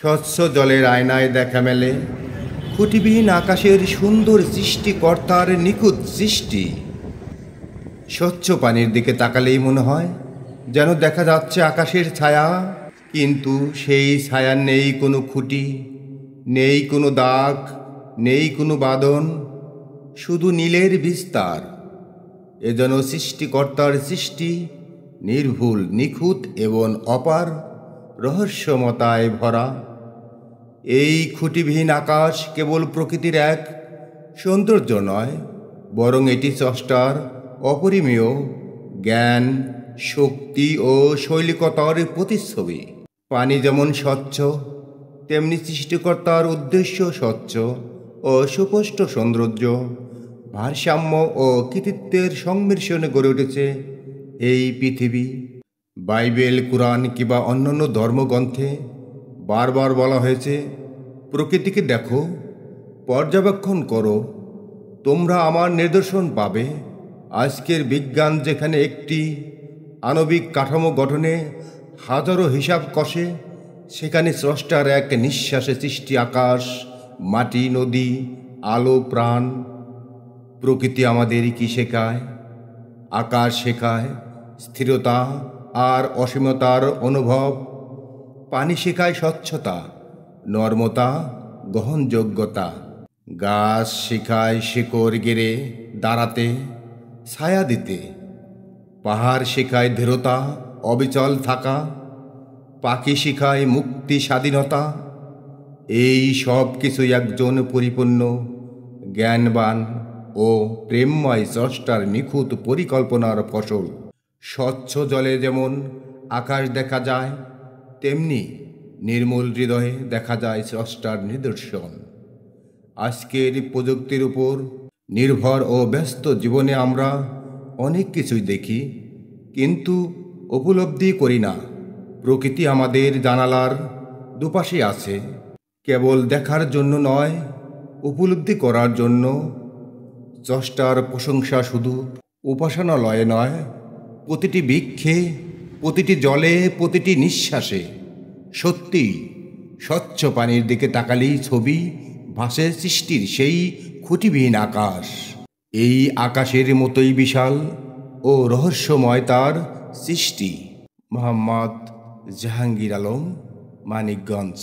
স্বচ্ছ জলের আয়নায় দেখা মেলে খুঁটিবিহীন আকাশের সুন্দর সৃষ্টিকর্তার নিখুঁত সৃষ্টি। স্বচ্ছ পানির দিকে তাকালেই মনে হয় যেন দেখা যাচ্ছে আকাশের ছায়া, কিন্তু সেই ছায়ার নেই কোনো খুঁটি, নেই কোনো দাগ, নেই কোনো বাঁধন, শুধু নীলের বিস্তার। এ যেন সৃষ্টিকর্তার সৃষ্টি, নির্ভুল, নিখুঁত এবং অপার রহস্যমতায় ভরা। এই খুঁটিবিহীন আকাশ কেবল প্রকৃতির এক সৌন্দর্য নয়, বরং এটি স্রষ্টার অপরিমেয় জ্ঞান, শক্তি ও শৈলিকতার প্রতিচ্ছবি। পানি যেমন স্বচ্ছ, তেমনি সৃষ্টিকর্তার উদ্দেশ্য স্বচ্ছ ও সুস্পষ্ট সৌন্দর্য, ভারসাম্য ও কৃতিত্বের সংমিশ্রণে গড়ে উঠেছে এই পৃথিবী। বাইবেল, কুরআন কিংবা অন্যান্য ধর্মগ্রন্থে বারবার বলা হয়েছে, প্রকৃতিকে দেখো, পর্যবেক্ষণ করো, তোমরা আমার নিদর্শন পাবে। আজকের বিজ্ঞান যেখানে একটি আণবিক কাঠামো গঠনে হাজারো হিসাব কষে, সেখানে স্রষ্টার এক নিঃশ্বাসে সৃষ্টি আকাশ, মাটি, নদী, আলো, প্রাণ। প্রকৃতি আমাদের কি শেখায়? আকাশ শেখায় স্থিরতা আর অসীমতার অনুভব। পানি শেখায় স্বচ্ছতা, নর্মতা, গ্রহণযোগ্যতা। গাছ শেখায় শিকড় গেড়ে দাঁড়াতে, ছায়া দিতে। পাহাড় শেখায় দৃঢ়তা, অবিচল থাকা। পাখি শেখায় মুক্তি, স্বাধীনতা। এই সব কিছুই একজন পরিপূর্ণ, জ্ঞানবান ও প্রেমময় স্রষ্টার নিখুঁত পরিকল্পনার ফসল। স্বচ্ছ জলে যেমন আকাশ দেখা যায়, তেমনি নির্মল হৃদয়ে দেখা যায় স্রষ্টার নিদর্শন। আজকের প্রযুক্তির উপর নির্ভর ও ব্যস্ত জীবনে আমরা অনেক কিছুই দেখি, কিন্তু উপলব্ধি করি না প্রকৃতি আমাদের জানালার দুপাশে আছে, কেবল দেখার জন্য নয়, উপলব্ধি করার জন্য। স্রষ্টার প্রশংসা শুধু উপাসনালয়ে নয়, প্রতিটি বৃক্ষে, প্রতিটি জলে, প্রতিটি নিঃশ্বাসে। সত্যি, স্বচ্ছ পানির দিকে তাকালেই ছবি ভাসে সৃষ্টির সেই খুঁটিবিহীন আকাশ। এই আকাশের মতোই বিশাল ও রহস্যময় তার সৃষ্টি। মোহাম্মদ জাহাঙ্গীর আলম, মানিকগঞ্জ।